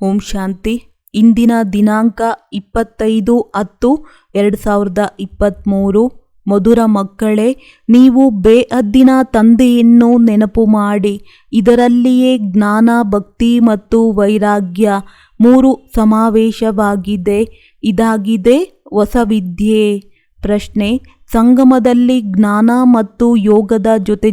ಓಂ ಶಾಂತಿ. ಇಂದಿನ ದಿನಾಂಕ 25/10/2023. ಮಧುರ ಮಕ್ಕಳೇ, ನೀವು ಬೇಅದ್ದಿನ ತಂದೆಯನ್ನು ನೆನಪು ಮಾಡಿ. ಇದರಲ್ಲಿಯೇ ಜ್ಞಾನ, ಭಕ್ತಿ ಮತ್ತು ವೈರಾಗ್ಯ ಮೂರು ಸಮಾವೇಶವಾಗಿದೆ. ಇದಾಗಿದೆ ಹೊಸ ವಿದ್ಯೆ. ಪ್ರಶ್ನೆ: ಸಂಗಮದಲ್ಲಿ ಜ್ಞಾನ ಮತ್ತು ಯೋಗದ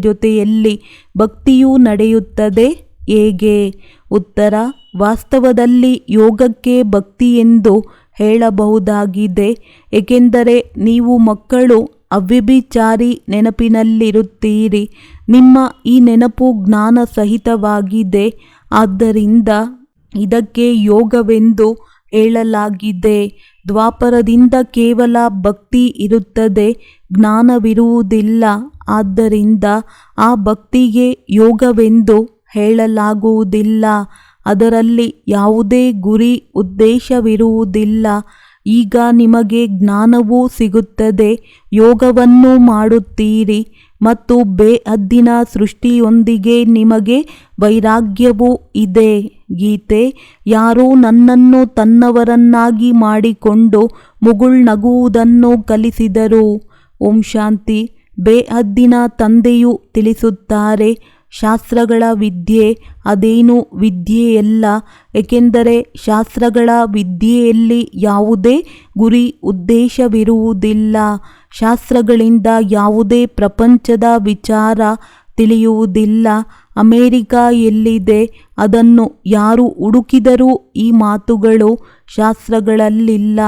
ಜೊತೆಯಲ್ಲಿ ಭಕ್ತಿಯೂ ನಡೆಯುತ್ತದೆ, ಹೇಗೆ? ಉತ್ತರ: ವಾಸ್ತವದಲ್ಲಿ ಯೋಗಕ್ಕೆ ಭಕ್ತಿ ಎಂದು ಹೇಳಬಹುದಾಗಿದೆ. ಏಕೆಂದರೆ ನೀವು ಮಕ್ಕಳು ಅವ್ಯಭಿಚಾರಿ ನೆನಪಿನಲ್ಲಿರುತ್ತೀರಿ. ನಿಮ್ಮ ಈ ನೆನಪು ಜ್ಞಾನ ಸಹಿತವಾಗಿದೆ. ಆದ್ದರಿಂದ ಇದಕ್ಕೆ ಯೋಗವೆಂದು ಹೇಳಲಾಗಿದೆ. ದ್ವಾಪರದಿಂದ ಕೇವಲ ಭಕ್ತಿ ಇರುತ್ತದೆ, ಜ್ಞಾನವಿರುವುದಿಲ್ಲ. ಆದ್ದರಿಂದ ಆ ಭಕ್ತಿಗೆ ಯೋಗವೆಂದು ಹೇಳಲಾಗುವುದಿಲ್ಲ. ಅದರಲ್ಲಿ ಯಾವುದೇ ಗುರಿ ಉದ್ದೇಶವಿರುವುದಿಲ್ಲ. ಈಗ ನಿಮಗೆ ಜ್ಞಾನವೂ ಸಿಗುತ್ತದೆ, ಯೋಗವನ್ನು ಮಾಡುತ್ತೀರಿ ಮತ್ತು ಬೇಅದ್ದಿನ ಸೃಷ್ಟಿಯೊಂದಿಗೆ ನಿಮಗೆ ವೈರಾಗ್ಯವೂ ಇದೆ. ಗೀತೆ: ಯಾರು ನನ್ನನ್ನು ತನ್ನವರನ್ನಾಗಿ ಮಾಡಿಕೊಂಡು ಮುಗುಳ್ನಗುವುದನ್ನು ಕಲಿಸಿದರು. ಓಂ ಶಾಂತಿ. ಬೇಅದ್ದಿನ ತಂದೆಯು ತಿಳಿಸುತ್ತಾರೆ, ಶಾಸ್ತ್ರಗಳ ವಿದ್ಯೆ ಅದೇನು ವಿದ್ಯೆಯಲ್ಲ. ಏಕೆಂದರೆ ಶಾಸ್ತ್ರಗಳ ವಿದ್ಯೆಯಲ್ಲಿ ಯಾವುದೇ ಗುರಿ ಉದ್ದೇಶವಿರುವುದಿಲ್ಲ. ಶಾಸ್ತ್ರಗಳಿಂದ ಯಾವುದೇ ಪ್ರಪಂಚದ ವಿಚಾರ ತಿಳಿಯುವುದಿಲ್ಲ. ಅಮೆರಿಕ ಎಲ್ಲಿದೆ? ಅದನ್ನು ಯಾರು ಹುಡುಕಿದರೂ ಈ ಮಾತುಗಳು ಶಾಸ್ತ್ರಗಳಲ್ಲಿಲ್ಲ.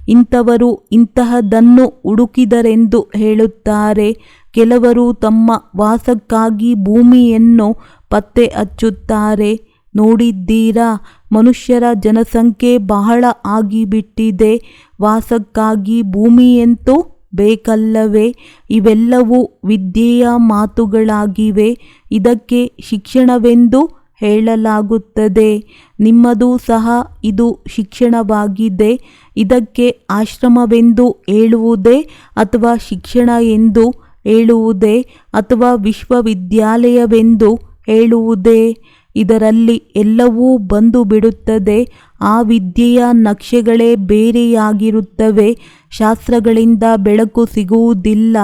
ಇಂಥವರು ಇಂತಹದನ್ನು ಹುಡುಕಿದರೆಂದು ಹೇಳುತ್ತಾರೆ. ಕೆಲವರು ತಮ್ಮ ವಾಸಕ್ಕಾಗಿ ಭೂಮಿಯನ್ನು ಪತ್ತೆ ಹಚ್ಚುತ್ತಾರೆ. ನೋಡಿದ್ದೀರಾ? ಮನುಷ್ಯರ ಜನಸಂಖ್ಯೆ ಬಹಳ ಆಗಿಬಿಟ್ಟಿದೆ. ವಾಸಕ್ಕಾಗಿ ಭೂಮಿಯಂತೂ ಬೇಕಲ್ಲವೇ? ಇವೆಲ್ಲವೂ ವಿದ್ಯೆಯ ಮಾತುಗಳಾಗಿವೆ. ಇದಕ್ಕೆ ಶಿಕ್ಷಣವೆಂದು ಹೇಳಲಾಗುತ್ತದೆ. ನಿಮ್ಮದು ಸಹ ಇದು ಶಿಕ್ಷಣವಾಗಿದೆ. ಇದಕ್ಕೆ ಆಶ್ರಮವೆಂದು ಹೇಳುವುದೇ ಅಥವಾ ಶಿಕ್ಷಣ ಎಂದು ಹೇಳುವುದೇ ಅಥವಾ ವಿಶ್ವವಿದ್ಯಾಲಯವೆಂದು ಹೇಳುವುದೇ? ಇದರಲ್ಲಿ ಎಲ್ಲವೂ ಬಂದು ಬಿಡುತ್ತದೆ. ಆ ವಿದ್ಯೆಯ ನಕ್ಷೆಗಳೇ ಬೇರೆಯಾಗಿರುತ್ತವೆ. ಶಾಸ್ತ್ರಗಳಿಂದ ಬೆಳಕು ಸಿಗುವುದಿಲ್ಲ.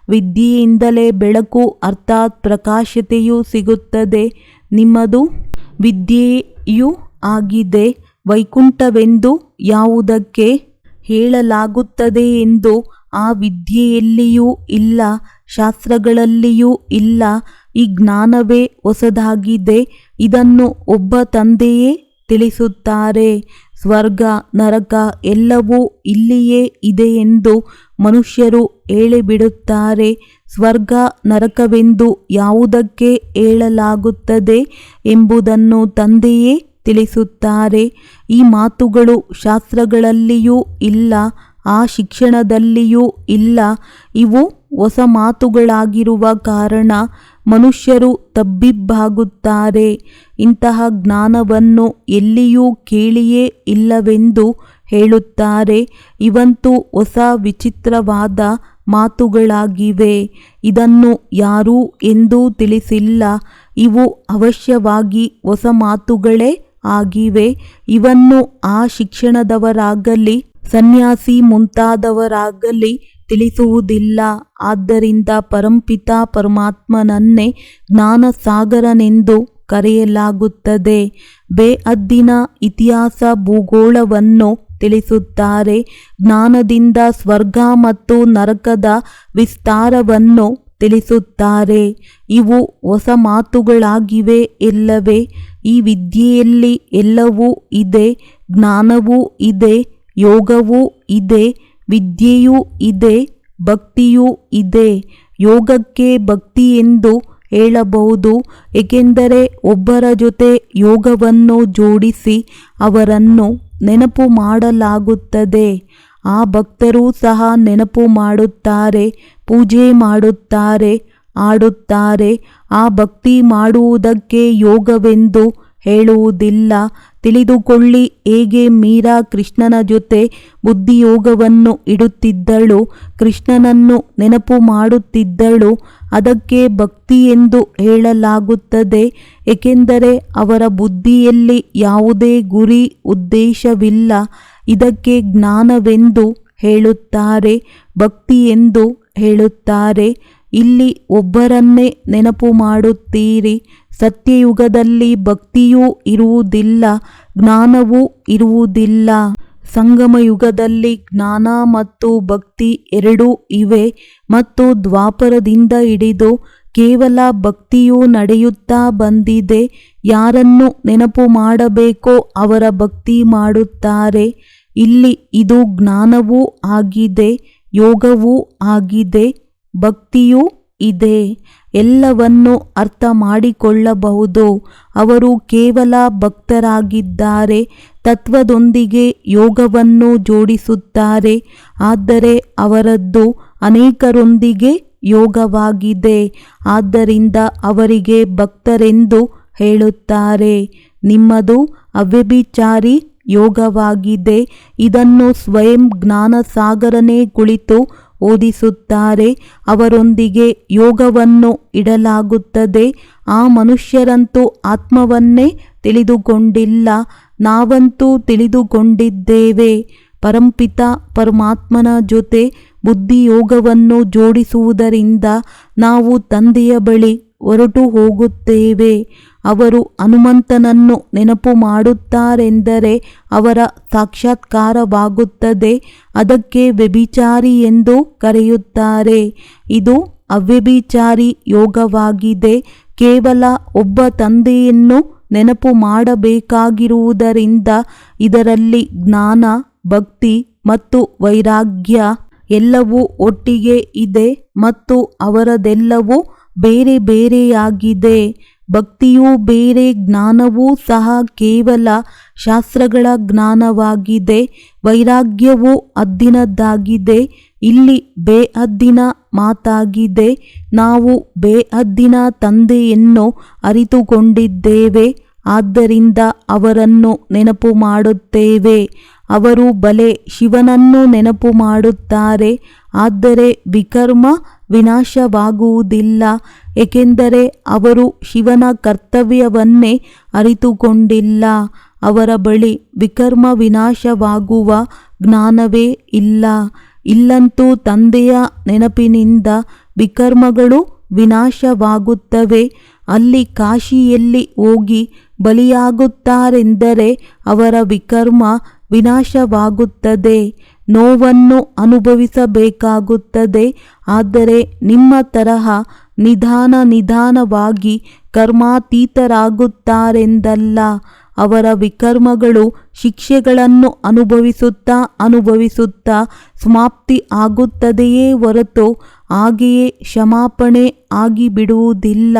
ವಿದ್ಯೆಯಿಂದಲೇ ಬೆಳಕು ಅರ್ಥಾತ್ ಪ್ರಕಾಶತೆಯು ಸಿಗುತ್ತದೆ. ನಿಮ್ಮದು ವಿದ್ಯೆಯೂ ಆಗಿದೆ. ವೈಕುಂಠವೆಂದು ಯಾವುದಕ್ಕೆ ಹೇಳಲಾಗುತ್ತದೆ ಎಂದು ಆ ವಿದ್ಯೆಯಲ್ಲಿಯೂ ಇಲ್ಲ, ಶಾಸ್ತ್ರಗಳಲ್ಲಿಯೂ ಇಲ್ಲ. ಈ ಜ್ಞಾನವೇ ಹೊಸದಾಗಿದೆ. ಇದನ್ನು ಒಬ್ಬ ತಂದೆಯೇ ತಿಳಿಸುತ್ತಾರೆ. ಸ್ವರ್ಗ ನರಕ ಎಲ್ಲವೂ ಇಲ್ಲಿಯೇ ಇದೆ ಎಂದು ಮನುಷ್ಯರು ಹೇಳಿಬಿಡುತ್ತಾರೆ. ಸ್ವರ್ಗ ನರಕವೆಂದು ಯಾವುದಕ್ಕೆ ಹೇಳಲಾಗುತ್ತದೆ ಎಂಬುದನ್ನು ತಂದೆಯೇ ತಿಳಿಸುತ್ತಾರೆ. ಈ ಮಾತುಗಳು ಶಾಸ್ತ್ರಗಳಲ್ಲಿಯೂ ಇಲ್ಲ, ಆ ಶಿಕ್ಷಣದಲ್ಲಿಯೂ ಇಲ್ಲ. ಇವು ಹೊಸ ಮಾತುಗಳಾಗಿರುವ ಕಾರಣ ಮನುಷ್ಯರು ತಬ್ಬಿಬ್ಬಾಗುತ್ತಾರೆ. ಇಂತಹ ಜ್ಞಾನವನ್ನು ಎಲ್ಲಿಯೂ ಕೇಳಿಯೇ ಇಲ್ಲವೆಂದು ಹೇಳುತ್ತಾರೆ. ಇವಂತೂ ಹೊಸ ವಿಚಿತ್ರವಾದ ಮಾತುಗಳಾಗಿವೆ. ಇದನ್ನು ಯಾರೂ ಎಂದೂ ತಿಳಿಸಿಲ್ಲ. ಇವು ಅವಶ್ಯವಾಗಿ ಹೊಸ ಮಾತುಗಳೇ ಆಗಿವೆ. ಇವನ್ನು ಆ ಶಿಕ್ಷಣದವರಾಗಲಿ ಸನ್ಯಾಸಿ ಮುಂತಾದವರಾಗಲಿ ತಿಳಿಸುವುದಿಲ್ಲ. ಆದ್ದರಿಂದ ಪರಂಪಿತ ಪರಮಾತ್ಮನನ್ನೇ ಜ್ಞಾನಸಾಗರನೆಂದು ಕರೆಯಲಾಗುತ್ತದೆ. ಬೇಅದ್ದಿನ ಇತಿಹಾಸ ಭೂಗೋಳವನ್ನು ತಿಳಿಸುತ್ತಾರೆ. ಜ್ಞಾನದಿಂದ ಸ್ವರ್ಗ ಮತ್ತು ನರಕದ ವಿಸ್ತಾರವನ್ನು ತಿಳಿಸುತ್ತಾರೆ. ಇವು ಹೊಸ ಮಾತುಗಳಾಗಿವೆ ಎಲ್ಲವೇ? ಈ ವಿದ್ಯೆಯಲ್ಲಿ ಎಲ್ಲವೂ ಇದೆ. ಜ್ಞಾನವೂ ಇದೆ, ಯೋಗವೂ ಇದೆ, ವಿದ್ಯೆಯೂ ಇದೆ, ಭಕ್ತಿಯೂ ಇದೆ. ಯೋಗಕ್ಕೆ ಭಕ್ತಿ ಎಂದು ಹೇಳಬಹುದು. ಏಕೆಂದರೆ ಒಬ್ಬರ ಜೊತೆ ಯೋಗವನ್ನು ಜೋಡಿಸಿ ಅವರನ್ನು ನೆನಪು ಮಾಡಲಾಗುತ್ತದೆ. ಆ ಭಕ್ತರೂ ಸಹ ನೆನಪು ಮಾಡುತ್ತಾರೆ, ಪೂಜೆ ಮಾಡುತ್ತಾರೆ, ಆಡುತ್ತಾರೆ. ಆ ಭಕ್ತಿ ಮಾಡುವುದಕ್ಕೆ ಯೋಗವೆಂದು ಹೇಳುವುದಿಲ್ಲ. ತಿಳಿದುಕೊಳ್ಳಿ. ಹೇಗೆ ಮೀರಾ ಕೃಷ್ಣನ ಜೊತೆ ಬುದ್ಧಿಯೋಗವನ್ನು ಇಡುತ್ತಿದ್ದಳು, ಕೃಷ್ಣನನ್ನು ನೆನಪು ಮಾಡುತ್ತಿದ್ದಳು. ಅದಕ್ಕೆ ಭಕ್ತಿ ಎಂದು ಹೇಳಲಾಗುತ್ತದೆ, ಏಕೆಂದರೆ ಅವರ ಬುದ್ಧಿಯಲ್ಲಿ ಯಾವುದೇ ಗುರಿ ಉದ್ದೇಶವಿಲ್ಲ. ಇದಕ್ಕೆ ಜ್ಞಾನವೆಂದು ಹೇಳುತ್ತಾರೆ, ಭಕ್ತಿ ಎಂದು ಹೇಳುತ್ತಾರೆ. ಇಲ್ಲಿ ಒಬ್ಬರನ್ನೇ ನೆನಪು ಮಾಡುತ್ತೀರಿ. ಸತ್ಯಯುಗದಲ್ಲಿ ಭಕ್ತಿಯೂ ಇರುವುದಿಲ್ಲ, ಜ್ಞಾನವೂ ಇರುವುದಿಲ್ಲ. ಸಂಗಮ ಯುಗದಲ್ಲಿ ಜ್ಞಾನ ಮತ್ತು ಭಕ್ತಿ ಎರಡೂ ಇವೆ ಮತ್ತು ದ್ವಾಪರದಿಂದ ಹಿಡಿದು ಕೇವಲ ಭಕ್ತಿಯು ನಡೆಯುತ್ತಾ ಬಂದಿದೆ. ಯಾರನ್ನು ನೆನಪು ಮಾಡಬೇಕೋ ಅವರ ಭಕ್ತಿ ಮಾಡುತ್ತಾರೆ. ಇಲ್ಲಿ ಇದು ಜ್ಞಾನವೂ ಆಗಿದೆ, ಯೋಗವೂ ಆಗಿದೆ, ಭಕ್ತಿಯೂ ಇದೆ. ಎಲ್ಲವನ್ನೂ ಅರ್ಥ ಮಾಡಿಕೊಳ್ಳಬಹುದು. ಅವರು ಕೇವಲ ಭಕ್ತರಾಗಿದ್ದಾರೆ, ತತ್ವದೊಂದಿಗೆ ಯೋಗವನ್ನು ಜೋಡಿಸುತ್ತಾರೆ. ಆದರೆ ಅವರದ್ದು ಅನೇಕರೊಂದಿಗೆ ಯೋಗವಾಗಿದೆ. ಆದ್ದರಿಂದ ಅವರಿಗೆ ಭಕ್ತರೆಂದು ಹೇಳುತ್ತಾರೆ. ನಿಮ್ಮದು ಅವ್ಯಭಿಚಾರಿ ಯೋಗವಾಗಿದೆ. ಇದನ್ನು ಸ್ವಯಂ ಜ್ಞಾನಸಾಗರನೇ ಕುಳಿತು ಓದಿಸುತ್ತಾರೆ. ಅವರೊಂದಿಗೆ ಯೋಗವನ್ನು ಇಡಲಾಗುತ್ತದೆ. ಆ ಮನುಷ್ಯರಂತೂ ಆತ್ಮವನ್ನೇ ತಿಳಿದುಕೊಂಡಿಲ್ಲ, ನಾವಂತೂ ತಿಳಿದುಕೊಂಡಿದ್ದೇವೆ. ಪರಂಪಿತ ಪರಮಾತ್ಮನ ಜೊತೆ ಬುದ್ಧಿಯೋಗವನ್ನು ಜೋಡಿಸುವುದರಿಂದ ನಾವು ತಂದೆಯ ಬಳಿ ಹೊರಟು ಹೋಗುತ್ತೇವೆ. ಅವರು ಹನುಮಂತನನ್ನು ನೆನಪು ಮಾಡುತ್ತಾರೆಂದರೆ ಅವರ ಸಾಕ್ಷಾತ್ಕಾರವಾಗುತ್ತದೆ. ಅದಕ್ಕೆ ವ್ಯಭಿಚಾರಿ ಎಂದು ಕರೆಯುತ್ತಾರೆ. ಇದು ಅವ್ಯಭಿಚಾರಿ ಯೋಗವಾಗಿದೆ. ಕೇವಲ ಒಬ್ಬ ತಂದೆಯನ್ನು ನೆನಪು ಮಾಡಬೇಕಾಗಿರುವುದರಿಂದ ಇದರಲ್ಲಿ ಜ್ಞಾನ, ಭಕ್ತಿ ಮತ್ತು ವೈರಾಗ್ಯ ಎಲ್ಲವೂ ಒಟ್ಟಿಗೆ ಇದೆ ಮತ್ತು ಅವರದೆಲ್ಲವೂ ಬೇರೆ ಬೇರೆಯಾಗಿದೆ. ಭಕ್ತಿಯೂ ಬೇರೆ, ಜ್ಞಾನವೂ ಸಹ ಕೇವಲ ಶಾಸ್ತ್ರಗಳ ಜ್ಞಾನವಾಗಿದೆ. ವೈರಾಗ್ಯವೂ ಹದ್ದಿನದ್ದಾಗಿದೆ. ಇಲ್ಲಿ ಬೇಹದ್ದಿನ ಮಾತಾಗಿದೆ. ನಾವು ಬೇಹದ್ದಿನ ತಂದೆಯನ್ನು ಅರಿತುಕೊಂಡಿದ್ದೇವೆ, ಆದ್ದರಿಂದ ಅವರನ್ನು ನೆನಪು ಮಾಡುತ್ತೇವೆ. ಅವರು ಬಲೆ ಶಿವನನ್ನು ನೆನಪು ಮಾಡುತ್ತಾರೆ, ಆದರೆ ವಿಕರ್ಮ ವಿನಾಶವಾಗುವುದಿಲ್ಲ, ಏಕೆಂದರೆ ಅವರು ಶಿವನ ಕರ್ತವ್ಯವನ್ನೇ ಅರಿತುಕೊಂಡಿಲ್ಲ. ಅವರ ಬಳಿ ವಿಕರ್ಮ ವಿನಾಶವಾಗುವ ಜ್ಞಾನವೇ ಇಲ್ಲ. ಇಲ್ಲಂತೂ ತಂದೆಯ ನೆನಪಿನಿಂದ ವಿಕರ್ಮಗಳು ವಿನಾಶವಾಗುತ್ತವೆ. ಅಲ್ಲಿ ಕಾಶಿಯಲ್ಲಿ ಹೋಗಿ ಬಲಿಯಾಗುತ್ತಾರೆಂದರೆ ಅವರ ವಿಕರ್ಮ ವಿನಾಶವಾಗುತ್ತದೆ. ನೋವನ್ನು ಅನುಭವಿಸಬೇಕಾಗುತ್ತದೆ. ಆದರೆ ನಿಮ್ಮ ತರಹ ನಿಧಾನವಾಗಿ ಕರ್ಮಾತೀತರಾಗುತ್ತಾರೆಂದಲ್ಲ. ಅವರ ವಿಕರ್ಮಗಳು ಶಿಕ್ಷೆಗಳನ್ನು ಅನುಭವಿಸುತ್ತಾ ಸಮಾಪ್ತಿ ಆಗುತ್ತದೆಯೇ ಹೊರತು ಹಾಗೆಯೇ ಕ್ಷಮಾಪಣೆ ಆಗಿಬಿಡುವುದಿಲ್ಲ.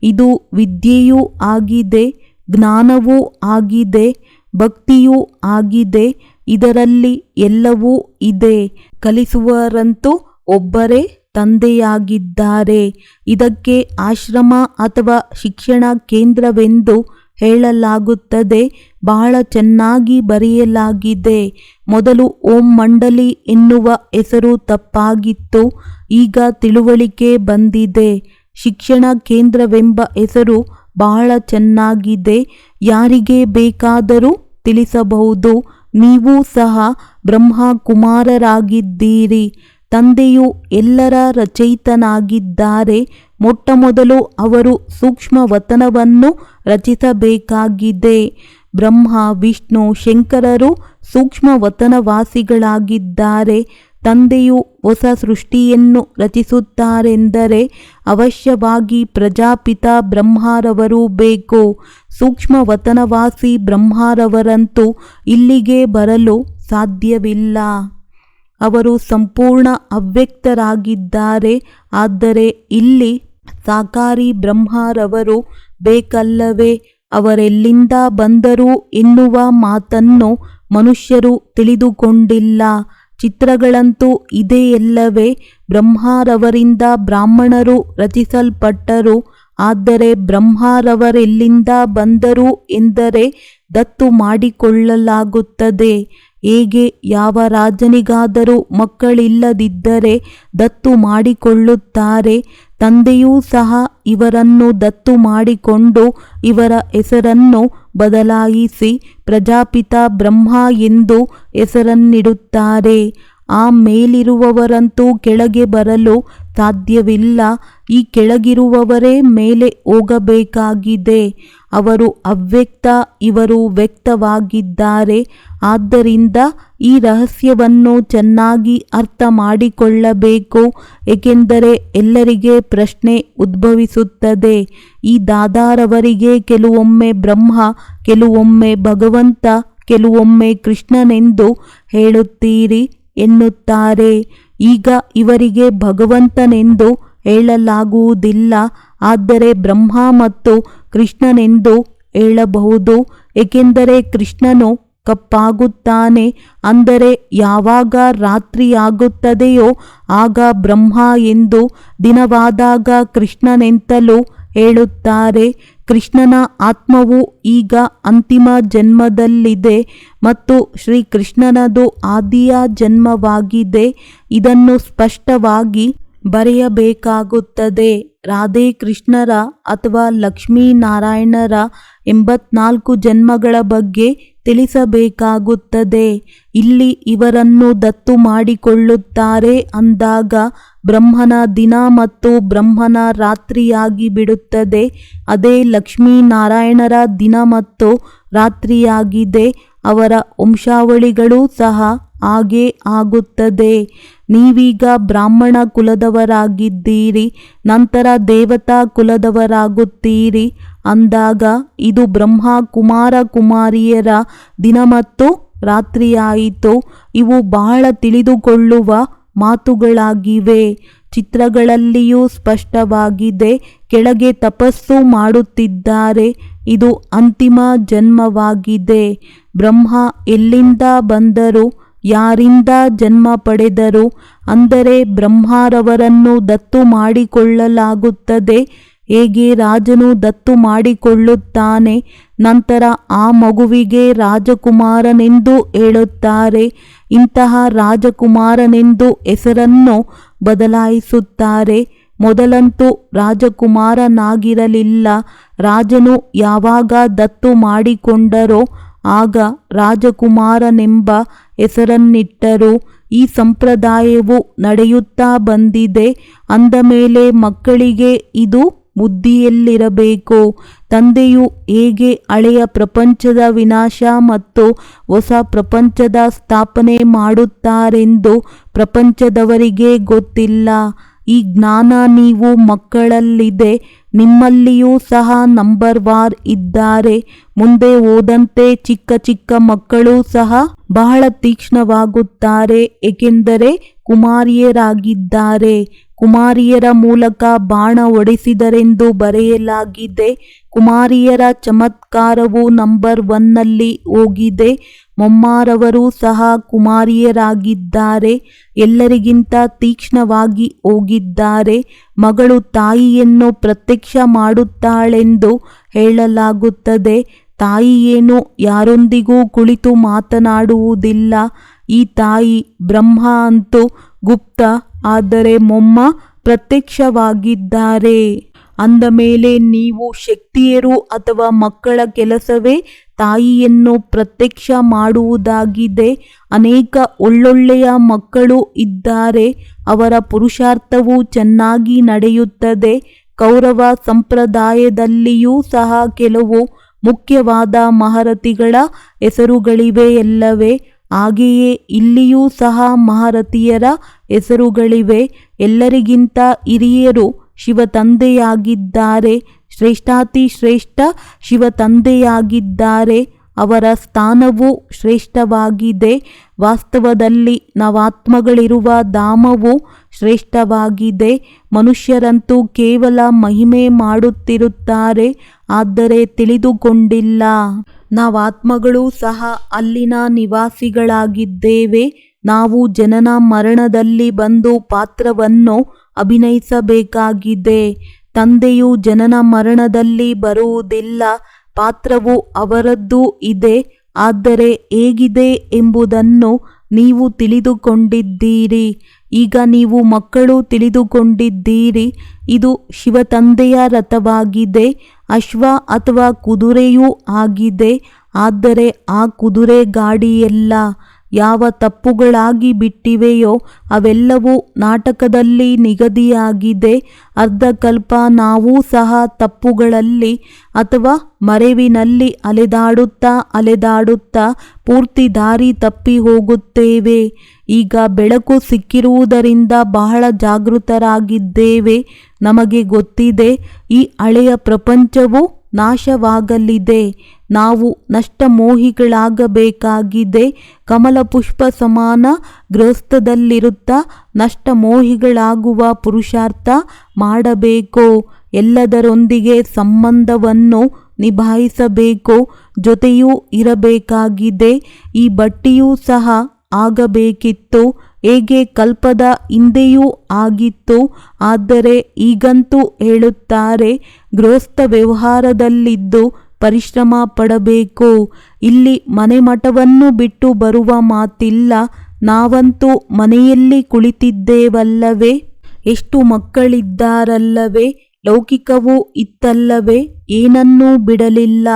ಇದು ವಿದ್ಯೆಯೂ ಆಗಿದೆ, ಜ್ಞಾನವೂ ಆಗಿದೆ, ಭಕ್ತಿಯೂ ಆಗಿದೆ. ಇದರಲ್ಲಿ ಎಲ್ಲವೂ ಇದೆ. ಕಲಿಸುವವರಂತೂ ಒಬ್ಬರೇ ತಂದೆಯಾಗಿದ್ದಾರೆ. ಇದಕ್ಕೆ ಆಶ್ರಮ ಅಥವಾ ಶಿಕ್ಷಣ ಕೇಂದ್ರವೆಂದು ಹೇಳಲಾಗುತ್ತದೆ. ಬಹಳ ಚೆನ್ನಾಗಿ ಬರೆಯಲಾಗಿದೆ. ಮೊದಲು ಓಂ ಮಂಡಲಿ ಎನ್ನುವ ಹೆಸರು ತಪ್ಪಾಗಿತ್ತು, ಈಗ ತಿಳುವಳಿಕೆ ಬಂದಿದೆ. ಶಿಕ್ಷಣ ಕೇಂದ್ರವೆಂಬ ಹೆಸರು ಬಹಳ ಚೆನ್ನಾಗಿದೆ. ಯಾರಿಗೆ ಬೇಕಾದರೂ ತಿಳಿಸಬಹುದು. ನೀವು ಸಹ ಬ್ರಹ್ಮಕುಮಾರರಾಗಿದ್ದೀರಿ. ತಂದೆಯು ಎಲ್ಲರ ರಚಯಿತನಾಗಿದ್ದಾರೆ. ಮೊಟ್ಟಮೊದಲು ಅವರು ಸೂಕ್ಷ್ಮ ವತನವನ್ನು ರಚಿಸಬೇಕಾಗಿದೆ. ಬ್ರಹ್ಮ, ವಿಷ್ಣು, ಶಂಕರರು ಸೂಕ್ಷ್ಮ ವತನವಾಸಿಗಳಾಗಿದ್ದಾರೆ. ತಂದೆಯು ಹೊಸ ಸೃಷ್ಟಿಯನ್ನು ರಚಿಸುತ್ತಾರೆಂದರೆ ಅವಶ್ಯವಾಗಿ ಪ್ರಜಾಪಿತ ಬ್ರಹ್ಮರವರು ಬೇಕು. ಸೂಕ್ಷ್ಮ ವತನವಾಸಿ ಬ್ರಹ್ಮರವರಂತೂ ಇಲ್ಲಿಗೆ ಬರಲು ಸಾಧ್ಯವಿಲ್ಲ. ಅವರು ಸಂಪೂರ್ಣ ಅವ್ಯಕ್ತರಾಗಿದ್ದಾರೆ. ಆದರೆ ಇಲ್ಲಿ ಸಾಕಾರಿ ಬ್ರಹ್ಮರವರು ಬೇಕಲ್ಲವೇ? ಅವರೆಲ್ಲಿಂದ ಬಂದರು ಎನ್ನುವ ಮಾತನ್ನು ಮನುಷ್ಯರು ತಿಳಿದುಕೊಂಡಿಲ್ಲ. ಚಿತ್ರಗಳಂತೂ ಇದೆಯಲ್ಲವೇ? ಬ್ರಹ್ಮರವರಿಂದ ಬ್ರಾಹ್ಮಣರು ರಚಿಸಲ್ಪಟ್ಟರು. ಆದರೆ ಬ್ರಹ್ಮರವರೆಲ್ಲಿಂದ ಬಂದರು ಎಂದರೆ ದತ್ತು ಮಾಡಿಕೊಳ್ಳಲಾಗುತ್ತದೆ. ಹೇಗೆ ಯಾವ ರಾಜನಿಗಾದರೂ ಮಕ್ಕಳಿಲ್ಲದಿದ್ದರೆ ದತ್ತು ಮಾಡಿಕೊಳ್ಳುತ್ತಾರೆ, ತಂದೆಯೂ ಸಹ ಇವರನ್ನು ದತ್ತು ಮಾಡಿಕೊಂಡು ಇವರ ಹೆಸರನ್ನು ಬದಲಾಯಿಸಿ ಪ್ರಜಾಪಿತ ಬ್ರಹ್ಮ ಎಂದು ಹೆಸರನ್ನಿಡುತ್ತಾರೆ. ಆ ಮೇಲಿರುವವರಂತೂ ಕೆಳಗೆ ಬರಲು ಸಾಧ್ಯವಿಲ್ಲ. ಈ ಕೆಳಗಿರುವವರೇ ಮೇಲೆ ಹೋಗಬೇಕಾಗಿದೆ. ಅವರು ಅವ್ಯಕ್ತ, ಇವರು ವ್ಯಕ್ತವಾಗಿದ್ದಾರೆ. ಆದ್ದರಿಂದ ಈ ರಹಸ್ಯವನ್ನು ಚೆನ್ನಾಗಿ ಅರ್ಥ ಮಾಡಿಕೊಳ್ಳಬೇಕು. ಏಕೆಂದರೆ ಎಲ್ಲರಿಗೆ ಪ್ರಶ್ನೆ ಉದ್ಭವಿಸುತ್ತದೆ. ಈ ದಾದಾರವರಿಗೆ ಕೆಲವೊಮ್ಮೆ ಬ್ರಹ್ಮ, ಕೆಲವೊಮ್ಮೆ ಭಗವಂತ, ಕೆಲವೊಮ್ಮೆ ಕೃಷ್ಣನೆಂದು ಹೇಳುತ್ತೀರಿ ಎನ್ನುತ್ತಾರೆ. ಈಗ ಇವರಿಗೆ ಭಗವಂತನೆಂದು ಹೇಳಲಾಗುವುದಿಲ್ಲ, ಆದರೆ ಬ್ರಹ್ಮ ಮತ್ತು ಕೃಷ್ಣನೆಂದು ಹೇಳಬಹುದು. ಏಕೆಂದರೆ ಕೃಷ್ಣನು ಕಪ್ಪಾಗುತ್ತಾನೆ. ಅಂದರೆ ಯಾವಾಗ ರಾತ್ರಿಯಾಗುತ್ತದೆಯೋ ಆಗ ಬ್ರಹ್ಮ ಎಂದು, ದಿನವಾದಾಗ ಕೃಷ್ಣನೆಂತಲೂ ಹೇಳುತ್ತಾರೆ. ಕೃಷ್ಣನ ಆತ್ಮವು ಈಗ ಅಂತಿಮ ಜನ್ಮದಲ್ಲಿದೆ ಮತ್ತು ಶ್ರೀಕೃಷ್ಣನದು ಆದಿಯ ಜನ್ಮವಾಗಿದೆ. ಇದನ್ನು ಸ್ಪಷ್ಟವಾಗಿ ಬರೆಯಬೇಕಾಗುತ್ತದೆ. ರಾಧೆ ಕೃಷ್ಣರ ಅಥವಾ ಲಕ್ಷ್ಮೀನಾರಾಯಣರ 84 ಜನ್ಮಗಳ ಬಗ್ಗೆ ತಿಳಿಸಬೇಕಾಗುತ್ತದೆ. ಇಲ್ಲಿ ಇವರನ್ನು ದತ್ತು ಮಾಡಿಕೊಳ್ಳುತ್ತಾರೆ ಅಂದಾಗ ಬ್ರಹ್ಮನ ದಿನ ಮತ್ತು ಬ್ರಹ್ಮನ ರಾತ್ರಿಯಾಗಿ ಬಿಡುತ್ತದೆ. ಅದೇ ಲಕ್ಷ್ಮೀನಾರಾಯಣರ ದಿನ ಮತ್ತು ರಾತ್ರಿಯಾಗಿದೆ. ಅವರ ವಂಶಾವಳಿಗಳೂ ಸಹ ಹಾಗೇ ಆಗುತ್ತದೆ. ನೀವೀಗ ಬ್ರಾಹ್ಮಣ ಕುಲದವರಾಗಿದ್ದೀರಿ, ನಂತರ ದೇವತಾ ಕುಲದವರಾಗುತ್ತೀರಿ ಅಂದಾಗ ಇದು ಬ್ರಹ್ಮ ಕುಮಾರ ಕುಮಾರಿಯರ ದಿನ ಮತ್ತು ರಾತ್ರಿಯಾಯಿತು. ಇವು ಬಹಳ ತಿಳಿದುಕೊಳ್ಳುವ ಮಾತುಗಳಾಗಿವೆ. ಚಿತ್ರಗಳಲ್ಲಿಯೂ ಸ್ಪಷ್ಟವಾಗಿದೆ. ಕೆಳಗೆ ತಪಸ್ಸು ಮಾಡುತ್ತಿದ್ದಾರೆ. ಇದು ಅಂತಿಮ ಜನ್ಮವಾಗಿದೆ. ಬ್ರಹ್ಮ ಎಲ್ಲಿಂದ ಬಂದರು, ಯಾರಿಂದ ಜನ್ಮ ಪಡೆದರು? ಅಂದರೆ ಬ್ರಹ್ಮರವರನ್ನು ದತ್ತು ಮಾಡಿಕೊಳ್ಳಲಾಗುತ್ತದೆ. ಹೇಗೆ ರಾಜನು ದತ್ತು ಮಾಡಿಕೊಳ್ಳುತ್ತಾನೆ, ನಂತರ ಆ ಮಗುವಿಗೆ ರಾಜಕುಮಾರನೆಂದು ಹೇಳುತ್ತಾರೆ. ಇಂತಹ ರಾಜಕುಮಾರನೆಂದು ಹೆಸರನ್ನು ಬದಲಾಯಿಸುತ್ತಾರೆ. ಮೊದಲಂತೂ ರಾಜಕುಮಾರನಾಗಿರಲಿಲ್ಲ. ರಾಜನು ಯಾವಾಗ ದತ್ತು ಮಾಡಿಕೊಂಡರೋ ಆಗ ರಾಜಕುಮಾರನೆಂಬ ಹೆಸರನ್ನಿಟ್ಟರು. ಈ ಸಂಪ್ರದಾಯವು ನಡೆಯುತ್ತಾ ಬಂದಿದೆ. ಅಂದ ಮೇಲೆ ಮಕ್ಕಳಿಗೆ ಇದು ಬುದ್ಧಿಯಲ್ಲಿರಬೇಕು. ತಂದೆಯು ಹೇಗೆ ಹಳೆಯ ಪ್ರಪಂಚದ ವಿನಾಶ ಮತ್ತು ಹೊಸ ಪ್ರಪಂಚದ ಸ್ಥಾಪನೆ ಮಾಡುತ್ತಾರೆಂದು ಪ್ರಪಂಚದವರಿಗೆ ಗೊತ್ತಿಲ್ಲ. ಈ ಜ್ಞಾನ ನೀವು ಮಕ್ಕಳಲ್ಲಿದೆ. ನಿಮ್ಮಲ್ಲಿಯೂ ಸಹ ನಂಬರ್ ವಾರ್ ಇದ್ದಾರೆ. ಮುಂದೆ ಹೋದಂತೆ ಚಿಕ್ಕ ಚಿಕ್ಕ ಮಕ್ಕಳು ಸಹ ಬಹಳ ತೀಕ್ಷ್ಣವಾಗುತ್ತಾರೆ. ಏಕೆಂದರೆ ಕುಮಾರಿಯರಾಗಿದ್ದಾರೆ. ಕುಮಾರಿಯರ ಮೂಲಕ ಬಾಣ ಹೊಡೆಸಿದರೆಂದು ಬರೆಯಲಾಗಿದೆ. ಕುಮಾರಿಯರ ಚಮತ್ಕಾರವು ನಂಬರ್ 1ನಲ್ಲಿ ಹೋಗಿದೆ. ಮೊಮ್ಮಾರವರು ಸಹ ಕುಮಾರಿಯರಾಗಿದ್ದಾರೆ. ಎಲ್ಲರಿಗಿಂತ ತೀಕ್ಷ್ಣವಾಗಿ ಹೋಗಿದ್ದಾರೆ. ಮಗಳು ತಾಯಿಯನ್ನು ಪ್ರತ್ಯಕ್ಷ ಮಾಡುತ್ತಾಳೆಂದು ಹೇಳಲಾಗುತ್ತದೆ. ತಾಯಿಯೇನು ಯಾರೊಂದಿಗೂ ಕುಳಿತು ಮಾತನಾಡುವುದಿಲ್ಲ. ಈ ತಾಯಿ ಬ್ರಹ್ಮ ಅಂತೂ ಗುಪ್ತ, ಆದರೆ ಮೊಮ್ಮ ಪ್ರತ್ಯಕ್ಷವಾಗಿದ್ದಾರೆ. ಅಂದ ಮೇಲೆ ನೀವು ಶಕ್ತಿಯರು ಅಥವಾ ಮಕ್ಕಳ ಕೆಲಸವೇ ತಾಯಿಯನ್ನು ಪ್ರತ್ಯಕ್ಷ ಮಾಡುವುದಾಗಿದೆ. ಅನೇಕ ಒಳ್ಳೊಳ್ಳೆಯ ಮಕ್ಕಳು ಇದ್ದಾರೆ. ಅವರ ಪುರುಷಾರ್ಥವು ಚೆನ್ನಾಗಿ ನಡೆಯುತ್ತದೆ. ಕೌರವ ಸಂಪ್ರದಾಯದಲ್ಲಿಯೂ ಸಹ ಕೆಲವು ಮುಖ್ಯವಾದ ಮಹರಥಿಗಳ ಹೆಸರುಗಳಿವೆಯಲ್ಲವೇ? ಹಾಗೆಯೇ ಇಲ್ಲಿಯೂ ಸಹ ಮಹರಥಿಯರ ಹೆಸರುಗಳಿವೆ. ಎಲ್ಲರಿಗಿಂತ ಹಿರಿಯರು ಶಿವತಂದೆಯಾಗಿದ್ದಾರೆ. ಶ್ರೇಷ್ಠಾತಿ ಶ್ರೇಷ್ಠ ಶಿವತಂದೆಯಾಗಿದ್ದಾರೆ. ಅವರ ಸ್ಥಾನವು ಶ್ರೇಷ್ಠವಾಗಿದೆ. ವಾಸ್ತವದಲ್ಲಿ ನವಾತ್ಮಗಳಿರುವ ಧಾಮವು ಶ್ರೇಷ್ಠವಾಗಿದೆ. ಮನುಷ್ಯರಂತೂ ಕೇವಲ ಮಹಿಮೆ ಮಾಡುತ್ತಿರುತ್ತಾರೆ, ಆದರೆ ತಿಳಿದುಕೊಂಡಿಲ್ಲ. ನಾವಾತ್ಮಗಳು ಸಹ ಅಲ್ಲಿನ ನಿವಾಸಿಗಳಾಗಿದ್ದೇವೆ. ನಾವು ಜನನ ಮರಣದಲ್ಲಿ ಬಂದು ಪಾತ್ರವನ್ನು ಅಭಿನಯಿಸಬೇಕಾಗಿದೆ. ತಂದೆಯು ಜನನ ಮರಣದಲ್ಲಿ ಬರುವುದಿಲ್ಲ. ಪಾತ್ರವು ಅವರದ್ದು ಇದೆ. ಆದರೆ ಹೇಗಿದೆ ಎಂಬುದನ್ನು ನೀವು ತಿಳಿದುಕೊಂಡಿದ್ದೀರಿ. ಈಗ ನೀವು ಮಕ್ಕಳು ತಿಳಿದುಕೊಂಡಿದ್ದೀರಿ. ಇದು ಶಿವತಂದೆಯ ರಥವಾಗಿದೆ, ಅಶ್ವ ಅಥವಾ ಕುದುರೆಯೂ ಆಗಿದೆ. ಆದರೆ ಆ ಕುದುರೆ ಗಾಡಿಯಲ್ಲ. ಯಾವ ತಪ್ಪುಗಳಾಗಿ ಬಿಟ್ಟಿವೆಯೋ ಅವೆಲ್ಲವೂ ನಾಟಕದಲ್ಲಿ ನಿಗದಿಯಾಗಿದೆ. ಅರ್ಧಕಲ್ಪ ನಾವೂ ಸಹ ತಪ್ಪುಗಳಲ್ಲಿ ಅಥವಾ ಮರೆವಿನಲ್ಲಿ ಅಲೆದಾಡುತ್ತಾ ಪೂರ್ತಿ ದಾರಿ ತಪ್ಪಿ ಹೋಗುತ್ತೇವೆ. ಈಗ ಬೆಳಕು ಸಿಕ್ಕಿರುವುದರಿಂದ ಬಹಳ ಜಾಗೃತರಾಗಿದ್ದೇವೆ. ನಮಗೆ ಗೊತ್ತಿದೆ ಈ ಹಳೆಯ ಪ್ರಪಂಚವು ನಾಶವಾಗಲಿದೆ. ನಾವು ನಷ್ಟಮೋಹಿಗಳಾಗಬೇಕಾಗಿದೆ. ಕಮಲ ಪುಷ್ಪ ಸಮಾನ ಗೃಹಸ್ಥದಲ್ಲಿರುತ್ತಾ ನಷ್ಟಮೋಹಿಗಳಾಗುವ ಪುರುಷಾರ್ಥ ಮಾಡಬೇಕು. ಎಲ್ಲದರೊಂದಿಗೆ ಸಂಬಂಧವನ್ನು ನಿಭಾಯಿಸಬೇಕು. ಜೊತೆಯೂ ಇರಬೇಕಾಗಿದೆ. ಈ ಬಟ್ಟಿಯೂ ಸಹ ಆಗಬೇಕಿತ್ತು. ಹೇಗೆ ಕಲ್ಪದ ಹಿಂದೆಯೂ ಆಗಿತ್ತು. ಆದರೆ ಈಗಂತೂ ಹೇಳುತ್ತಾರೆ, ಗೃಹಸ್ಥ ವ್ಯವಹಾರದಲ್ಲಿದ್ದು ಪರಿಶ್ರಮ ಪಡಬೇಕು. ಇಲ್ಲಿ ಮನೆಮಠವನ್ನು ಬಿಟ್ಟು ಬರುವ ಮಾತಿಲ್ಲ. ನಾವಂತೂ ಮನೆಯಲ್ಲಿ ಕುಳಿತಿದ್ದೇವಲ್ಲವೇ? ಎಷ್ಟು ಮಕ್ಕಳಿದ್ದಾರಲ್ಲವೇ? ಲೌಕಿಕವೂ ಇತ್ತಲ್ಲವೇ? ಏನನ್ನೂ ಬಿಡಲಿಲ್ಲ.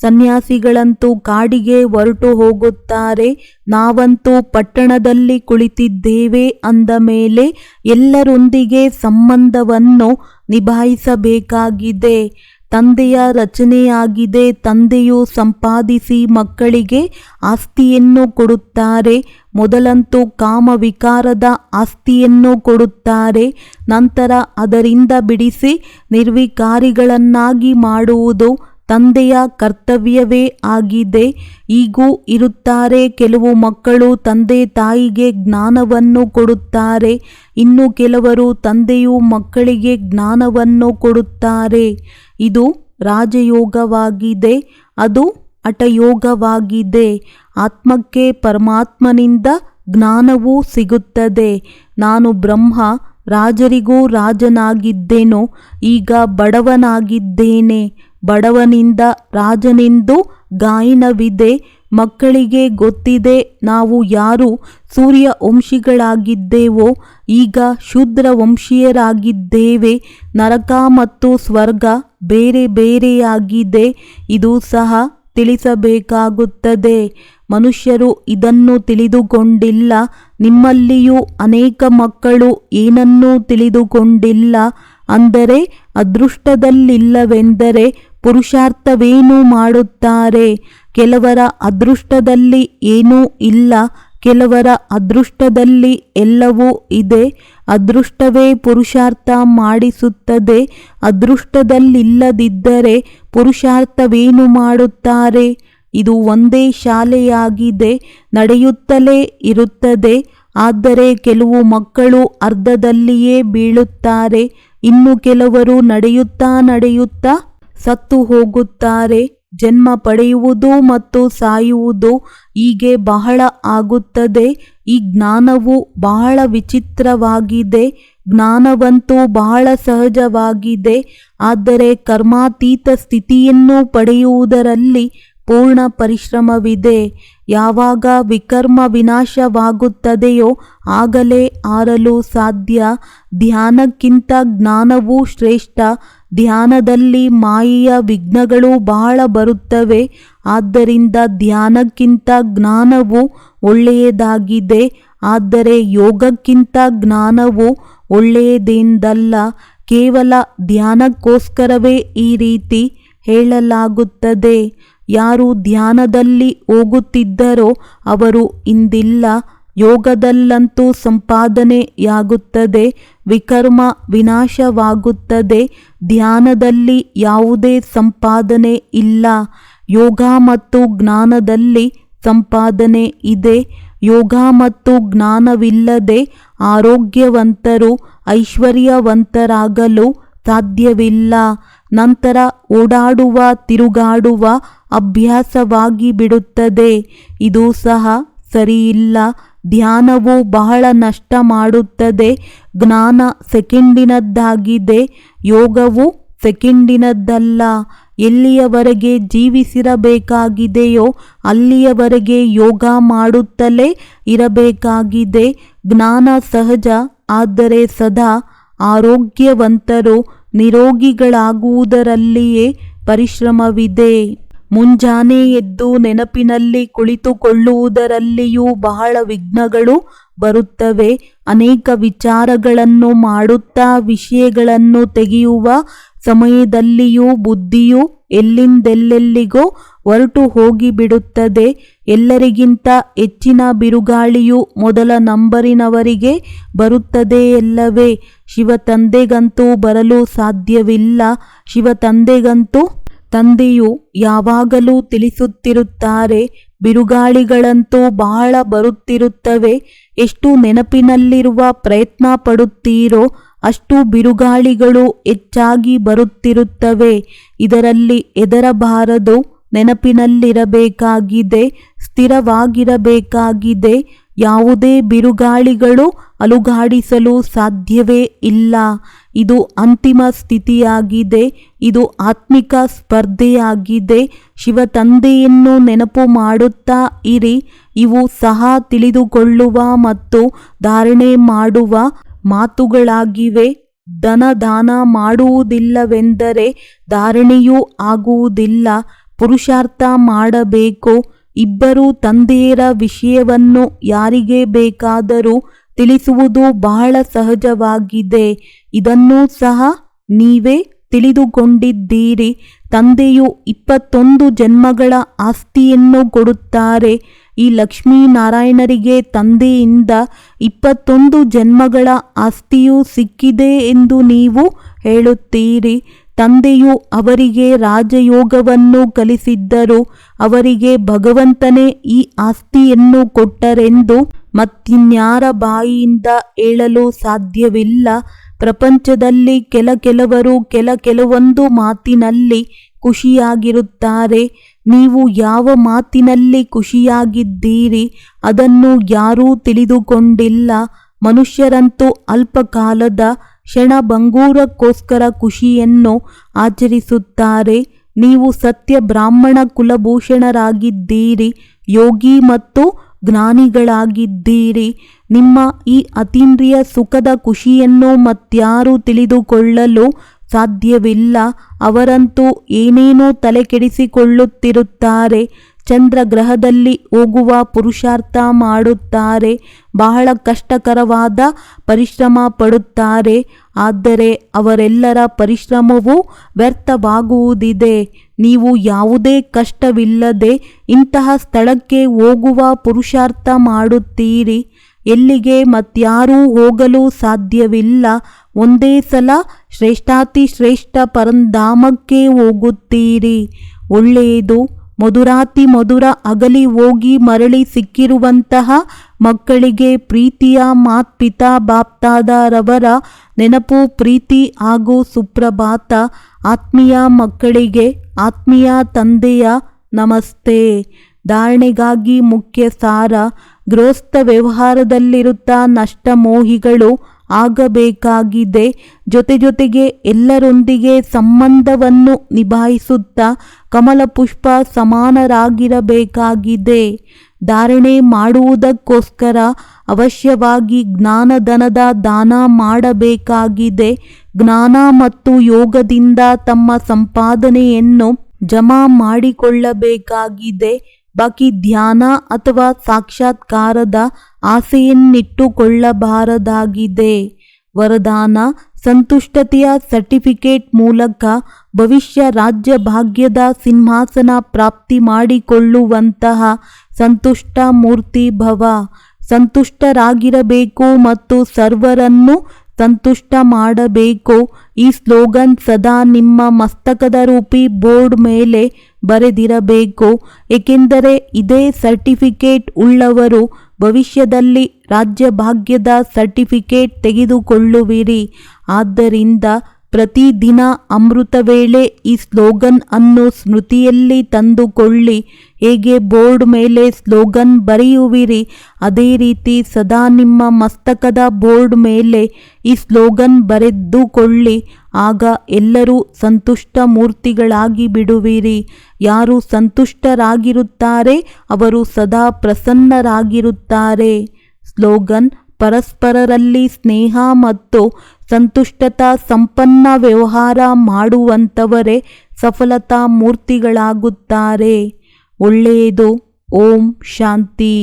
ಸನ್ಯಾಸಿಗಳಂತೂ ಕಾಡಿಗೆ ಹೊರಟು ಹೋಗುತ್ತಾರೆ. ನಾವಂತೂ ಪಟ್ಟಣದಲ್ಲಿ ಕುಳಿತಿದ್ದೇವೆ ಅಂದ ಮೇಲೆ ಎಲ್ಲರೊಂದಿಗೆ ಸಂಬಂಧವನ್ನು ನಿಭಾಯಿಸಬೇಕಾಗಿದೆ. ತಂದೆಯ ರಚನೆಯಾಗಿದೆ. ತಂದೆಯು ಸಂಪಾದಿಸಿ ಮಕ್ಕಳಿಗೆ ಆಸ್ತಿಯನ್ನು ಕೊಡುತ್ತಾರೆ. ಮೊದಲಂತೂ ಕಾಮವಿಕಾರದ ಆಸ್ತಿಯನ್ನು ಕೊಡುತ್ತಾರೆ. ನಂತರ ಅದರಿಂದ ಬಿಡಿಸಿ ನಿರ್ವಿಕಾರಿಗಳನ್ನಾಗಿ ಮಾಡುವುದು ತಂದೆಯ ಕರ್ತವ್ಯವೇ ಆಗಿದೆ. ಈಗೂ ಇರುತ್ತಾರೆ ಕೆಲವು ಮಕ್ಕಳು ತಂದೆ ತಾಯಿಗೆ ಜ್ಞಾನವನ್ನು ಕೊಡುತ್ತಾರೆ. ಇನ್ನು ಕೆಲವರು ತಂದೆಯು ಮಕ್ಕಳಿಗೆ ಜ್ಞಾನವನ್ನು ಕೊಡುತ್ತಾರೆ. ಇದು ರಾಜಯೋಗವಾಗಿದೆ. ಅದು ಹಠಯೋಗವಾಗಿದೆ. ಆತ್ಮಕ್ಕೆ ಪರಮಾತ್ಮನಿಂದ ಜ್ಞಾನವೂ ಸಿಗುತ್ತದೆ. ನಾನು ಬ್ರಹ್ಮ, ರಾಜರಿಗೂ ರಾಜನಾಗಿದ್ದೆನು, ಈಗ ಬಡವನಾಗಿದ್ದೇನೆ. ಬಡವನಿಂದ ರಾಜನೆಂದು ಗಾಯನವಿದೆ. ಮಕ್ಕಳಿಗೆ ಗೊತ್ತಿದೆ ನಾವು ಯಾರು ಸೂರ್ಯ ವಂಶಿಗಳಾಗಿದ್ದೇವೋ ಈಗ ಶೂದ್ರ ವಂಶೀಯರಾಗಿದ್ದೇವೆ. ನರಕ ಮತ್ತು ಸ್ವರ್ಗ ಬೇರೆ ಬೇರೆಯಾಗಿದೆ. ಇದು ಸಹ ತಿಳಿಸಬೇಕಾಗುತ್ತದೆ. ಮನುಷ್ಯರು ಇದನ್ನು ತಿಳಿದುಕೊಂಡಿಲ್ಲ. ನಿಮ್ಮಲ್ಲಿಯೂ ಅನೇಕ ಮಕ್ಕಳು ಏನನ್ನೂ ತಿಳಿದುಕೊಂಡಿಲ್ಲ. ಅಂದರೆ ಅದೃಷ್ಟದಲ್ಲಿಲ್ಲವೆಂದರೆ ಪುರುಷಾರ್ಥವೇನು ಮಾಡುತ್ತಾರೆ? ಕೆಲವರ ಅದೃಷ್ಟದಲ್ಲಿ ಏನೂ ಇಲ್ಲ, ಕೆಲವರ ಅದೃಷ್ಟದಲ್ಲಿ ಎಲ್ಲವೂ ಇದೆ. ಅದೃಷ್ಟವೇ ಪುರುಷಾರ್ಥ ಮಾಡಿಸುತ್ತದೆ. ಅದೃಷ್ಟದಲ್ಲಿಲ್ಲದಿದ್ದರೆ ಪುರುಷಾರ್ಥವೇನು ಮಾಡುತ್ತಾರೆ? ಇದು ಒಂದೇ ಶಾಲೆಯಾಗಿದೆ, ನಡೆಯುತ್ತಲೇ ಇರುತ್ತದೆ. ಆದರೆ ಕೆಲವು ಮಕ್ಕಳು ಅರ್ಧದಲ್ಲಿಯೇ ಬೀಳುತ್ತಾರೆ. ಇನ್ನು ಕೆಲವರು ನಡೆಯುತ್ತಾ ಸತ್ತು ಹೋಗುತ್ತಾರೆ. ಜನ್ಮ ಪಡೆಯುವುದು ಮತ್ತು ಸಾಯುವುದು ಹೀಗೆ ಬಹಳ ಆಗುತ್ತದೆ. ಈ ಜ್ಞಾನವು ಬಹಳ ವಿಚಿತ್ರವಾಗಿದೆ. ಜ್ಞಾನವಂತೂ ಬಹಳ ಸಹಜವಾಗಿದೆ. ಆದರೆ ಕರ್ಮಾತೀತ ಸ್ಥಿತಿಯನ್ನು ಪಡೆಯುವುದರಲ್ಲಿ ಪೂರ್ಣ ಪರಿಶ್ರಮವಿದೆ. ಯಾವಾಗ ವಿಕರ್ಮ ವಿನಾಶವಾಗುತ್ತದೆಯೋ ಆಗಲೇ ಆರಲು ಸಾಧ್ಯ. ಧ್ಯಾನಕ್ಕಿಂತ ಜ್ಞಾನವೂ ಶ್ರೇಷ್ಠ. ಧ್ಯಾನದಲ್ಲಿ ಮಾಯೆಯ ವಿಘ್ನಗಳು ಬಹಳ ಬರುತ್ತವೆ. ಆದ್ದರಿಂದ ಧ್ಯಾನಕ್ಕಿಂತ ಜ್ಞಾನವು ಒಳ್ಳೆಯದಾಗಿದೆ. ಆದರೆ ಯೋಗಕ್ಕಿಂತ ಜ್ಞಾನವು ಒಳ್ಳೆಯದೆಂದಲ್ಲ. ಕೇವಲ ಧ್ಯಾನಕ್ಕೋಸ್ಕರವೇ ಈ ರೀತಿ ಹೇಳಲಾಗುತ್ತದೆ. ಯಾರು ಧ್ಯಾನದಲ್ಲಿ ಹೋಗುತ್ತಿದ್ದರೋ ಅವರು ಇಂದಿಲ್ಲ. ಯೋಗದಲ್ಲಂತೂ ಸಂಪಾದನೆಯಾಗುತ್ತದೆ. ವಿಕರ್ಮ ವಿನಾಶವಾಗುತ್ತದೆ. ಧ್ಯಾನದಲ್ಲಿ ಯಾವುದೇ ಸಂಪಾದನೆ ಇಲ್ಲ. ಯೋಗ ಮತ್ತು ಜ್ಞಾನದಲ್ಲಿ ಸಂಪಾದನೆ ಇದೆ. ಯೋಗ ಮತ್ತು ಜ್ಞಾನವಿಲ್ಲದೆ ಆರೋಗ್ಯವಂತರು ಐಶ್ವರ್ಯವಂತರಾಗಲು ಸಾಧ್ಯವಿಲ್ಲ. ನಂತರ ಓಡಾಡುವ ತಿರುಗಾಡುವ ಅಭ್ಯಾಸವಾಗಿ ಬಿಡುತ್ತದೆ. ಇದು ಸಹ ಸರಿಯಿಲ್ಲ. ಧ್ಯಾನವು ಬಹಳ ನಷ್ಟ ಮಾಡುತ್ತದೆ. ಜ್ಞಾನ ಸೆಕೆಂಡಿನದ್ದಾಗಿದೆ, ಯೋಗವು ಸೆಕೆಂಡಿನದ್ದಲ್ಲ. ಎಲ್ಲಿಯವರೆಗೆ ಜೀವಿಸಿರಬೇಕಾಗಿದೆಯೋ ಅಲ್ಲಿಯವರೆಗೆ ಯೋಗ ಮಾಡುತ್ತಲೇ ಇರಬೇಕಾಗಿದೆ. ಜ್ಞಾನ ಸಹಜ, ಆದರೆ ಸದಾ ಆರೋಗ್ಯವಂತರು ನಿರೋಗಿಗಳಾಗುವುದರಲ್ಲಿಯೇ ಪರಿಶ್ರಮವಿದೆ. ಮುಂಜಾನೆ ಎದ್ದು ನೆನಪಿನಲ್ಲಿ ಕುಳಿತುಕೊಳ್ಳುವುದರಲ್ಲಿಯೂ ಬಹಳ ವಿಘ್ನಗಳು ಬರುತ್ತವೆ. ಅನೇಕ ವಿಚಾರಗಳನ್ನು ಮಾಡುತ್ತಾ ವಿಷಯಗಳನ್ನು ತೆಗೆಯುವ ಸಮಯದಲ್ಲಿಯೂ ಬುದ್ಧಿಯು ಎಲ್ಲಿಂದೆಲ್ಲೆಲ್ಲಿಗೋ ಹೊರಟು ಹೋಗಿಬಿಡುತ್ತದೆ. ಎಲ್ಲರಿಗಿಂತ ಹೆಚ್ಚಿನ ಬಿರುಗಾಳಿಯು ಮೊದಲ ನಂಬರಿನವರಿಗೆ ಬರುತ್ತದೆಯಲ್ಲವೇ? ಶಿವತಂದೆಗಂತೂ ಬರಲು ಸಾಧ್ಯವಿಲ್ಲ. ಶಿವತಂದೆಗಂತೂ ತಂದೆಯು ಯಾವಾಗಲೂ ತಿಳಿಸುತ್ತಿರುತ್ತಾರೆ. ಬಿರುಗಾಳಿಗಳಂತೂ ಬಹಳ ಬರುತ್ತಿರುತ್ತವೆ. ಎಷ್ಟು ನೆನಪಿನಲ್ಲಿರುವ ಪ್ರಯತ್ನ ಪಡುತ್ತೀರೋ ಅಷ್ಟು ಬಿರುಗಾಳಿಗಳು ಹೆಚ್ಚಾಗಿ ಬರುತ್ತಿರುತ್ತವೆ. ಇದರಲ್ಲಿ ಹೆದರಬಾರದು. ನೆನಪಿನಲ್ಲಿರಬೇಕಾಗಿದೆ, ಸ್ಥಿರವಾಗಿರಬೇಕಾಗಿದೆ. ಯಾವುದೇ ಬಿರುಗಾಳಿಗಳು ಅಲುಗಾಡಿಸಲು ಸಾಧ್ಯವೇ ಇಲ್ಲ. ಇದು ಅಂತಿಮ ಸ್ಥಿತಿಯಾಗಿದೆ. ಇದು ಆತ್ಮಿಕ ಸ್ಪರ್ಧೆಯಾಗಿದೆ. ಶಿವತಂದೆಯನ್ನು ನೆನಪು ಮಾಡುತ್ತಾ ಇರಿ. ಇವು ಸಹ ತಿಳಿದುಕೊಳ್ಳುವ ಮತ್ತು ಧಾರಣೆ ಮಾಡುವ ಮಾತುಗಳಾಗಿವೆ. ದಾನ ಮಾಡುವುದಿಲ್ಲವೆಂದರೆ ಧಾರಣೆಯೂ ಆಗುವುದಿಲ್ಲ. ಪುರುಷಾರ್ಥ ಮಾಡಬೇಕು. ಇಬ್ಬರು ತಂದೆಯರ ವಿಷಯವನ್ನು ಯಾರಿಗೆ ಬೇಕಾದರೂ ತಿಳಿಸುವುದು ಬಹಳ ಸಹಜವಾಗಿದೆ. ಇದನ್ನೂ ಸಹ ನೀವೇ ತಿಳಿದುಕೊಂಡಿದ್ದೀರಿ. ತಂದೆಯು 21 ಜನ್ಮಗಳ ಆಸ್ತಿಯನ್ನು ಕೊಡುತ್ತಾರೆ. ಈ ಲಕ್ಷ್ಮೀನಾರಾಯಣರಿಗೆ ತಂದೆಯಿಂದ 21 ಜನ್ಮಗಳ ಆಸ್ತಿಯೂ ಸಿಕ್ಕಿದೆ ಎಂದು ನೀವು ಹೇಳುತ್ತೀರಿ. ತಂದೆಯು ಅವರಿಗೆ ರಾಜಯೋಗವನ್ನು ಕಲಿಸಿದ್ದರು. ಅವರಿಗೆ ಭಗವಂತನೇ ಈ ಆಸ್ತಿಯನ್ನು ಕೊಟ್ಟರೆಂದು ಮತ್ತಿನ್ಯಾರ ಬಾಯಿಯಿಂದ ಹೇಳಲು ಸಾಧ್ಯವಿಲ್ಲ. ಪ್ರಪಂಚದಲ್ಲಿ ಕೆಲವರು ಕೆಲವೊಂದು ಮಾತಿನಲ್ಲಿ ಖುಷಿಯಾಗಿರುತ್ತಾರೆ. ನೀವು ಯಾವ ಮಾತಿನಲ್ಲಿ ಖುಷಿಯಾಗಿದ್ದೀರಿ ಅದನ್ನು ಯಾರೂ ತಿಳಿದುಕೊಂಡಿಲ್ಲ. ಮನುಷ್ಯರಂತೂ ಅಲ್ಪಕಾಲದ ಕ್ಷಣಭಂಗೂರಕ್ಕೋಸ್ಕರ ಖುಷಿಯನ್ನು ಆಚರಿಸುತ್ತಾರೆ. ನೀವು ಸತ್ಯ ಬ್ರಾಹ್ಮಣ ಕುಲಭೂಷಣರಾಗಿದ್ದೀರಿ, ಯೋಗಿ ಮತ್ತು ಜ್ಞಾನಿಗಳಾಗಿದ್ದೀರಿ. ನಿಮ್ಮ ಈ ಅತೀಂದ್ರಿಯ ಸುಖದ ಖುಷಿಯನ್ನು ಮತ್ಯಾರೂ ತಿಳಿದುಕೊಳ್ಳಲು ಸಾಧ್ಯವಿಲ್ಲ. ಅವರಂತೂ ಏನೇನೋ ತಲೆಕೆಡಿಸಿಕೊಳ್ಳುತ್ತಿರುತ್ತಾರೆ. ಚಂದ್ರಗ್ರಹದಲ್ಲಿ ಹೋಗುವ ಪುರುಷಾರ್ಥ ಮಾಡುತ್ತಾರೆ. ಬಹಳ ಕಷ್ಟಕರವಾದ ಪರಿಶ್ರಮ ಪಡುತ್ತಾರೆ. ಆದರೆ ಅವರೆಲ್ಲರ ಪರಿಶ್ರಮವೂ ವ್ಯರ್ಥವಾಗುವುದಿದೆ. ನೀವು ಯಾವುದೇ ಕಷ್ಟವಿಲ್ಲದೆ ಇಂತಹ ಸ್ಥಳಕ್ಕೆ ಹೋಗುವ ಪುರುಷಾರ್ಥ ಮಾಡುತ್ತೀರಿ. ಎಲ್ಲಿಗೆ ಮತ್ಯಾರೂ ಹೋಗಲು ಸಾಧ್ಯವಿಲ್ಲ. ಒಂದೇ ಸಲ ಶ್ರೇಷ್ಠಾತಿಶ್ರೇಷ್ಠ ಪರಂಧಾಮಕ್ಕೆ ಹೋಗುತ್ತೀರಿ. ಒಳ್ಳೆಯದು. ಮಧುರಾತಿ ಮಧುರ ಅಗಲಿ ಹೋಗಿ ಮರಳಿ ಸಿಕ್ಕಿರುವಂತಹ ಮಕ್ಕಳಿಗೆ ಪ್ರೀತಿಯ ಮಾತ್ಪಿತಾ ಬಾಪ್ತಾದರವರ ನೆನಪು, ಪ್ರೀತಿ ಹಾಗೂ ಸುಪ್ರಭಾತ. ಆತ್ಮೀಯ ಮಕ್ಕಳಿಗೆ ಆತ್ಮೀಯ ತಂದೆಯ ನಮಸ್ತೆ. ಧಾರಣೆಗಾಗಿ ಮುಖ್ಯ ಸಾರ. ಗೃಹಸ್ಥ ವ್ಯವಹಾರದಲ್ಲಿರುತ್ತಾ ನಷ್ಟಮೋಹಿಗಳು ಆಗಬೇಕಾಗಿದೆ. ಜೊತೆಗೆ ಎಲ್ಲರೊಂದಿಗೆ ಸಂಬಂಧವನ್ನು ನಿಭಾಯಿಸುತ್ತಾ ಕಮಲಪುಷ್ಪ ಸಮಾನರಾಗಿರಬೇಕಾಗಿದೆ. ಧಾರಣೆ ಮಾಡುವುದಕ್ಕೋಸ್ಕರ ಅವಶ್ಯವಾಗಿ ಜ್ಞಾನಧನದ ದಾನ ಮಾಡಬೇಕಾಗಿದೆ. ಜ್ಞಾನ ಮತ್ತು ಯೋಗದಿಂದ ತಮ್ಮ ಸಂಪಾದನೆಯನ್ನು ಜಮಾ ಮಾಡಿಕೊಳ್ಳಬೇಕಾಗಿದೆ. ಬಾಕಿ ಧ್ಯಾನ ಅಥವಾ ಸಾಕ್ಷಾತ್ಕಾರದ ಆಸೆಯನ್ನಿಟ್ಟುಕೊಳ್ಳಬಾರದಾಗಿದೆ. ವರದಾನ: ಸಂತುಷ್ಟತೆಯ ಸರ್ಟಿಫಿಕೇಟ್ ಮೂಲಕ ಭವಿಷ್ಯ ರಾಜ್ಯ ಭಾಗ್ಯದ ಸಿಂಹಾಸನ ಪ್ರಾಪ್ತಿ ಮಾಡಿಕೊಳ್ಳುವಂತಹ ಸಂತುಷ್ಟ ಮೂರ್ತಿ ಭವ. ಸಂತುಷ್ಟರಾಗಿರಬೇಕು ಮತ್ತು ಸರ್ವರನ್ನು ಸಂತುಷ್ಟ ಮಾಡಬೇಕು. ಈ ಸ್ಲೋಗನ್ ಸದಾ ನಿಮ್ಮ ಮಸ್ತಕದ ರೂಪಿ ಬೋರ್ಡ್ ಮೇಲೆ ಬರೆದಿರಬೇಕು. ಏಕೆಂದರೆ ಇದೇ ಸರ್ಟಿಫಿಕೇಟ್ ಉಳ್ಳವರು ಭವಿಷ್ಯದಲ್ಲಿ ರಾಜ್ಯ ಭಾಗ್ಯದ ಸರ್ಟಿಫಿಕೇಟ್ ತೆಗೆದುಕೊಳ್ಳುವಿರಿ. ಆದ್ದರಿಂದ ಪ್ರತಿದಿನ ಅಮೃತ ವೇಳೆ ಈ ಸ್ಲೋಗನ್ ಅನ್ನು ಸ್ಮೃತಿಯಲ್ಲಿ ತಂದುಕೊಳ್ಳಿ. ಹೇಗೆ ಬೋರ್ಡ್ ಮೇಲೆ ಸ್ಲೋಗನ್ ಬರೆಯುವಿರಿ ಅದೇ ರೀತಿ ಸದಾ ನಿಮ್ಮ ಮಸ್ತಕದ ಬೋರ್ಡ್ ಮೇಲೆ ಈ ಸ್ಲೋಗನ್ ಬರೆದುಕೊಳ್ಳಿ. ಆಗ ಎಲ್ಲರೂ ಸಂತುಷ್ಟ ಮೂರ್ತಿಗಳಾಗಿ ಬಿಡುವಿರಿ. ಯಾರು ಸಂತುಷ್ಟರಾಗಿರುತ್ತಾರೆ ಅವರು ಸದಾ ಪ್ರಸನ್ನರಾಗಿರುತ್ತಾರೆ. ಸ್ಲೋಗನ್: ಪರಸ್ಪರರಲ್ಲಿ ಸ್ನೇಹ ಮತ್ತು ಸಂತುಷ್ಟತಾ ಸಂಪನ್ನ ವ್ಯವಹಾರ ಮಾಡುವಂಥವರೇ ಸಫಲತಾ ಮೂರ್ತಿಗಳಾಗುತ್ತಾರೆ. ಒಳ್ಳೆಯದು. ಓಂ ಶಾಂತಿ.